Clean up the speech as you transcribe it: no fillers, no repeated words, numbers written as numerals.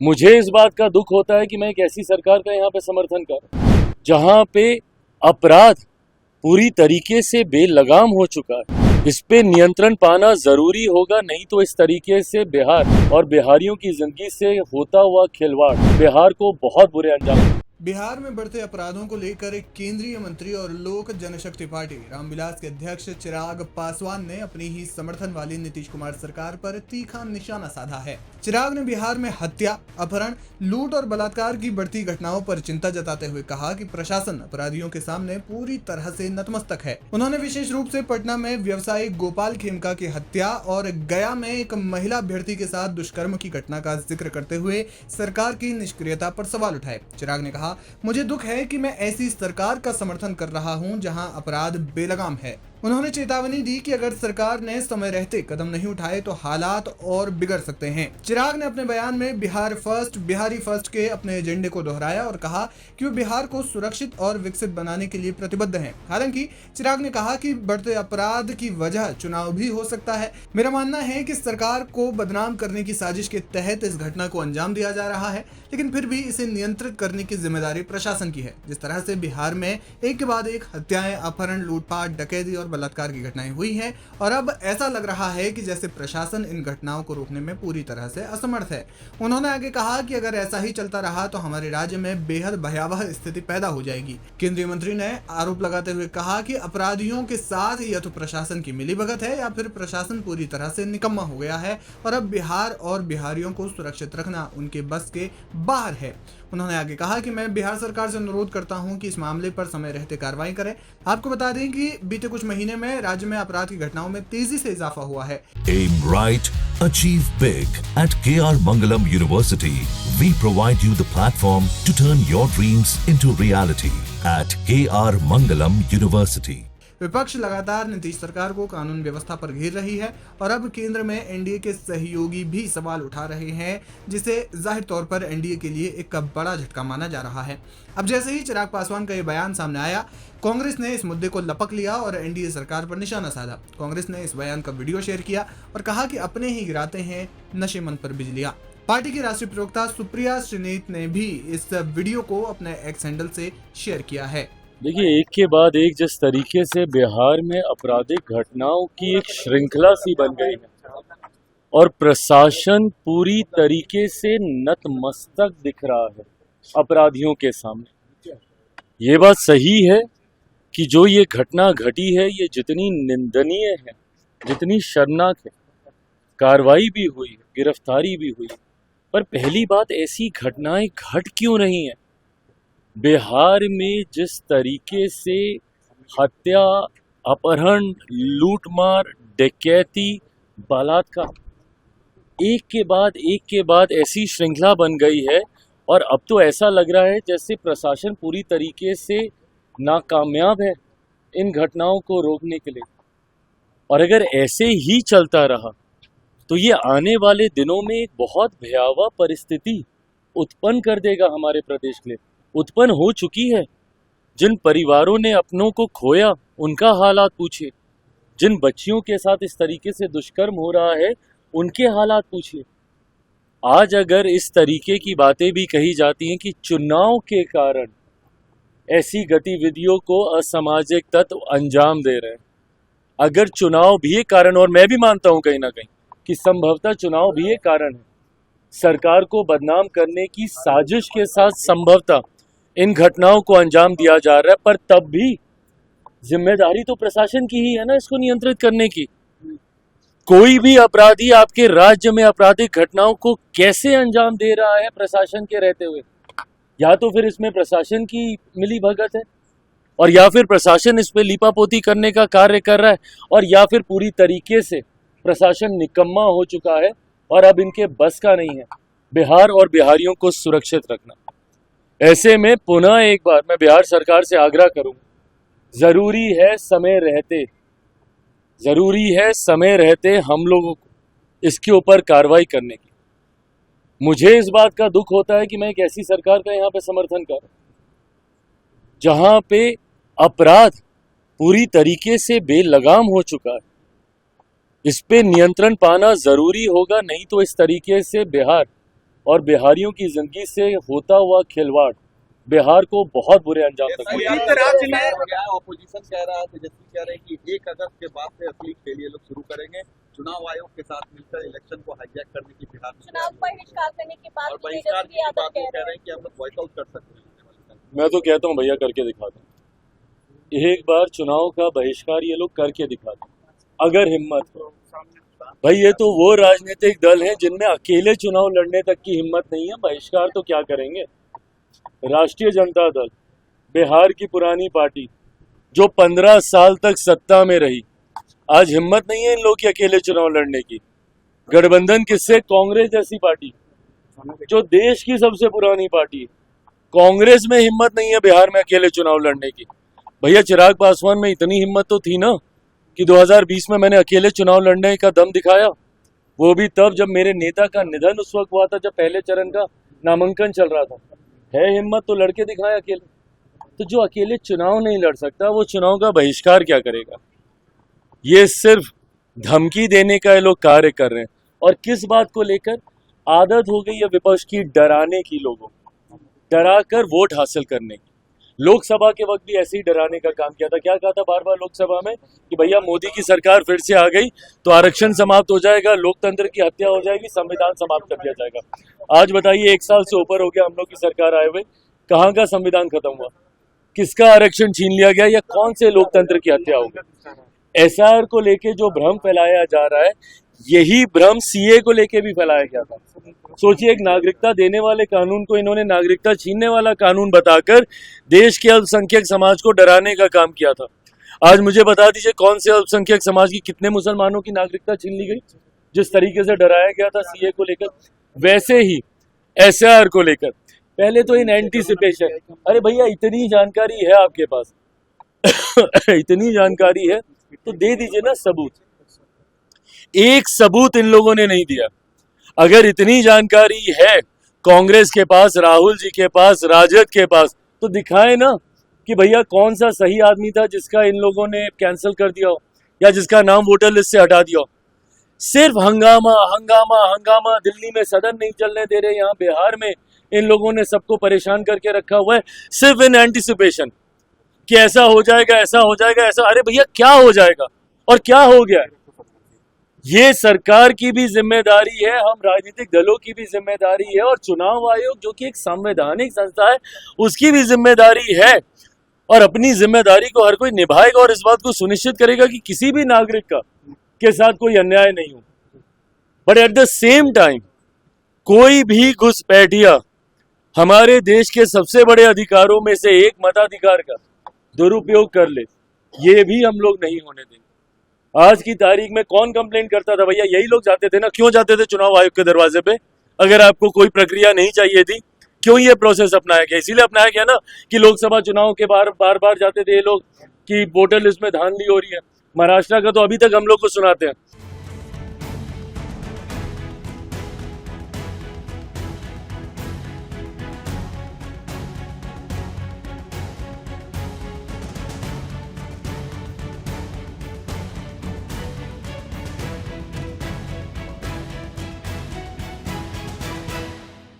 मुझे इस बात का दुख होता है कि मैं एक ऐसी सरकार का यहाँ पे समर्थन कर जहाँ पे अपराध पूरी तरीके से बेलगाम हो चुका है। इस पे नियंत्रण पाना जरूरी होगा, नहीं तो इस तरीके से बिहार और बिहारियों की जिंदगी से होता हुआ खिलवाड़ बिहार को बहुत बुरे अंजाम। बिहार में बढ़ते अपराधों को लेकर केंद्रीय मंत्री और लोक जनशक्ति पार्टी रामविलास के अध्यक्ष चिराग पासवान ने अपनी ही समर्थन वाली नीतीश कुमार सरकार पर तीखा निशाना साधा है। चिराग ने बिहार में हत्या, अपहरण, लूट और बलात्कार की बढ़ती घटनाओं पर चिंता जताते हुए कहा कि प्रशासन अपराधियों के सामने पूरी तरह से नतमस्तक है। उन्होंने विशेष रूप से पटना में व्यवसायी गोपाल खेमका की हत्या और गया में एक महिला अभ्यर्थी के साथ दुष्कर्म की घटना का जिक्र करते हुए सरकार की निष्क्रियता पर सवाल उठाए। चिराग ने कहा, मुझे दुख है कि मैं ऐसी सरकार का समर्थन कर रहा हूं जहां अपराध बेलगाम है। उन्होंने चेतावनी दी कि अगर सरकार ने समय रहते कदम नहीं उठाए तो हालात और बिगड़ सकते हैं। चिराग ने अपने बयान में बिहार फर्स्ट, बिहारी फर्स्ट के अपने एजेंडे को दोहराया और कहा कि वो बिहार को सुरक्षित और विकसित बनाने के लिए प्रतिबद्ध हैं। हालांकि चिराग ने कहा कि बढ़ते अपराध की वजह चुनाव भी हो सकता है। मेरा मानना है कि सरकार को बदनाम करने की साजिश के तहत इस घटना को अंजाम दिया जा रहा है, लेकिन फिर भी इसे नियंत्रित करने की जिम्मेदारी प्रशासन की है। जिस तरह से बिहार में एक के बाद एक हत्याएं, अपहरण, लूटपाट, डकैती और बलात्कार की घटनाएं हुई हैं और अब ऐसा लग रहा है कि जैसे प्रशासन इन घटनाओं को रोकने में पूरी तरह से असमर्थ है। उन्होंने आगे कहा कि अगर ऐसा ही चलता रहा तो हमारे राज्य में बेहद भयावह स्थिति पैदा हो जाएगी। केंद्रीय मंत्री ने आरोप लगाते हुए कहा कि अपराधियों के साथ या तो प्रशासन की मिलीभगत है या फिर प्रशासन पूरी तरह से निकम्मा हो गया है और अब बिहार और बिहारियों को सुरक्षित रखना उनके बस के बाहर है। उन्होंने आगे कहा कि मैं बिहार सरकार से अनुरोध करता हूं कि इस मामले पर समय रहते कार्रवाई करें। आपको बता दें कि बीते कुछ महीने में राज्य में अपराध की घटनाओं में तेजी से इजाफा हुआ है। Aim right, achieve big. At KR Mangalam University, we provide you the platform to turn your dreams into reality. At KR Mangalam University. विपक्ष लगातार नीतीश सरकार को कानून व्यवस्था पर घेर रही है और अब केंद्र में एनडीए के सहयोगी भी सवाल उठा रहे हैं, जिसे जाहिर तौर पर एनडीए के लिए एक बड़ा झटका माना जा रहा है। अब जैसे ही चिराग पासवान का ये बयान सामने आया, कांग्रेस ने इस मुद्दे को लपक लिया और एनडीए सरकार पर निशाना साधा। कांग्रेस ने इस बयान का वीडियो शेयर किया और कहा कि अपने ही गिराते हैं नशे मन पर बिजलियां। पार्टी की राष्ट्रीय प्रवक्ता सुप्रिया श्रीनीत ने भी इस वीडियो को अपने एक्स हैंडल से शेयर किया है। देखिए, एक के बाद एक जिस तरीके से बिहार में आपराधिक घटनाओं की एक श्रृंखला सी बन गई है और प्रशासन पूरी तरीके से नतमस्तक दिख रहा है अपराधियों के सामने। ये बात सही है कि जो ये घटना घटी है ये जितनी निंदनीय है, जितनी शर्मनाक है, कार्रवाई भी हुई, गिरफ्तारी भी हुई, पर पहली बात ऐसी घटनाएं घट क्यों नहीं है। बिहार में जिस तरीके से हत्या, अपहरण, लूटमार, डकैती, बलात्कार एक के बाद ऐसी श्रृंखला बन गई है और अब तो ऐसा लग रहा है जैसे प्रशासन पूरी तरीके से नाकामयाब है इन घटनाओं को रोकने के लिए। और अगर ऐसे ही चलता रहा तो ये आने वाले दिनों में एक बहुत भयावह परिस्थिति उत्पन्न कर देगा हमारे प्रदेश के लिए। उत्पन्न हो चुकी है। जिन परिवारों ने अपनों को खोया उनका हालात पूछिए, जिन बच्चियों के साथ इस तरीके से दुष्कर्म हो रहा है उनके हालात पूछिए। आज अगर इस तरीके की बातें भी कही जाती हैं कि चुनाव के कारण ऐसी गतिविधियों को असामाजिक तत्व अंजाम दे रहे हैं, अगर चुनाव भी एक कारण, और मैं भी मानता हूं कहीं ना कहीं कि संभवतः चुनाव भी एक कारण है, सरकार को बदनाम करने की साजिश के साथ संभवतः इन घटनाओं को अंजाम दिया जा रहा है, पर तब भी जिम्मेदारी तो प्रशासन की ही है ना इसको नियंत्रित करने की। कोई भी अपराधी आपके राज्य में आपराधिक घटनाओं को कैसे अंजाम दे रहा है प्रशासन के रहते हुए, या तो फिर इसमें प्रशासन की मिलीभगत है और या फिर प्रशासन इस पे लीपापोती करने का कार्य कर रहा है, और या फिर पूरी तरीके से प्रशासन निकम्मा हो चुका है और अब इनके बस का नहीं है बिहार और बिहारियों को सुरक्षित रखना। ऐसे में पुनः एक बार मैं बिहार सरकार से आग्रह करूंगा, जरूरी है समय रहते हम लोगों को इसके ऊपर कार्रवाई करने की। मुझे इस बात का दुख होता है कि मैं एक ऐसी सरकार का यहाँ पे समर्थन कर जहां पे अपराध पूरी तरीके से बेलगाम हो चुका है। इस पे नियंत्रण पाना जरूरी होगा, नहीं तो इस तरीके से बिहार और बिहारियों की जिंदगी से होता हुआ खिलवाड़ बिहार को बहुत बुरे अंजाम तक ऑपोजिशन कह रहा है, तेजस्वी कह रहे हैं कि 1 अगस्त के बाद से असली खेल ये लोग शुरू करेंगे, चुनाव आयोग के साथ मिलकर इलेक्शन को हाईजैक करने की बिहार में चुनाव बहिष्कार करने की बात और बहिष्कार की बात कह रहे हैं कि हम लोग बॉयकॉट कर सकते हैं। मैं तो कहता हूँ भैया करके दिखा दें, एक बार चुनाव का बहिष्कार ये लोग करके दिखा दें अगर हिम्मत हो। भाई ये तो वो राजनीतिक दल हैं जिनमें अकेले चुनाव लड़ने तक की हिम्मत नहीं है, बहिष्कार तो क्या करेंगे। राष्ट्रीय जनता दल बिहार की पुरानी पार्टी जो 15 साल तक सत्ता में रही, आज हिम्मत नहीं है इन लोग की अकेले चुनाव लड़ने की। गठबंधन किससे? कांग्रेस जैसी पार्टी जो देश की सबसे पुरानी पार्टी है, कांग्रेस में हिम्मत नहीं है बिहार में अकेले चुनाव लड़ने की। भैया चिराग पासवान में इतनी हिम्मत तो थी ना कि 2020 में मैंने अकेले चुनाव लड़ने का दम दिखाया, वो भी तब जब मेरे नेता का निधन उस वक्त हुआ था, जब पहले चरण का नामांकन चल रहा था। है हिम्मत तो लड़के दिखाया अकेले। तो जो अकेले चुनाव नहीं लड़ सकता वो चुनाव का बहिष्कार क्या करेगा। ये सिर्फ धमकी देने का ये लोग कार्य कर रहे हैं। और किस बात को लेकर? आदत हो गई है विपक्ष की डराने की, लोगों को डरा कर वोट हासिल करने की। लोकसभा के वक्त भी ऐसे ही डराने का काम किया था। क्या कहा था बार बार लोकसभा में कि भैया मोदी की सरकार फिर से आ गई तो आरक्षण समाप्त हो जाएगा, लोकतंत्र की हत्या हो जाएगी, संविधान समाप्त कर दिया जाएगा। आज बताइए 1 साल से ऊपर हो गया हम लोग की सरकार आए हुए, कहाँ का संविधान खत्म हुआ, किसका आरक्षण छीन लिया गया, या कौन से लोकतंत्र की हत्या हो गई। एसआर को लेके जो भ्रम फैलाया जा रहा है, यही भ्रम सीए को लेके भी फैलाया गया था। सोचिए, एक नागरिकता देने वाले कानून को इन्होंने नागरिकता छीनने वाला कानून बताकर देश के अल्पसंख्यक समाज को डराने का काम किया था। आज मुझे बता दीजिए कौन से अल्पसंख्यक समाज की कितने मुसलमानों की नागरिकता छीन ली गई जिस तरीके से डराया गया था सीए को लेकर। वैसे ही एसआर को लेकर पहले तो इन एंटीसिपेशन, अरे भैया इतनी जानकारी है आपके पास इतनी जानकारी है तो दे दीजिए ना सबूत। एक सबूत इन लोगों ने नहीं दिया। अगर इतनी जानकारी है कांग्रेस के पास, राहुल जी के पास, राजद के पास, तो दिखाए ना कि भैया कौन सा सही आदमी था जिसका इन लोगों ने कैंसिल कर दिया हो या जिसका नाम वोटर लिस्ट से हटा दिया हो। सिर्फ हंगामा हंगामा हंगामा, दिल्ली में सदन नहीं चलने दे रहे, यहाँ बिहार में इन लोगों ने सबको परेशान करके रखा हुआ है सिर्फ इन एंटीसिपेशन कि ऐसा हो जाएगा, ऐसा हो जाएगा, ऐसा। अरे भैया क्या हो जाएगा और क्या हो गया है? ये सरकार की भी जिम्मेदारी है, हम राजनीतिक दलों की भी जिम्मेदारी है, और चुनाव आयोग जो कि एक संवैधानिक संस्था है उसकी भी जिम्मेदारी है। और अपनी जिम्मेदारी को हर कोई निभाएगा और इस बात को सुनिश्चित करेगा कि किसी भी नागरिक का के साथ कोई अन्याय नहीं हो। But at the same time कोई भी घुसपैठिया हमारे देश के सबसे बड़े अधिकारों में से एक मताधिकार का दुरुपयोग कर ले, ये भी हम लोग नहीं होने देंगे। आज की तारीख में कौन कंप्लेंट करता था? भैया यही लोग जाते थे ना। क्यों जाते थे चुनाव आयोग के दरवाजे पे? अगर आपको कोई प्रक्रिया नहीं चाहिए थी, क्यों ये प्रोसेस अपनाया गया? इसीलिए अपनाया गया ना कि लोकसभा चुनाव के बार बार जाते थे ये लोग कि वोटर लिस्ट में धांधली हो रही है। महाराष्ट्र का तो अभी तक हम लोग को सुनाते हैं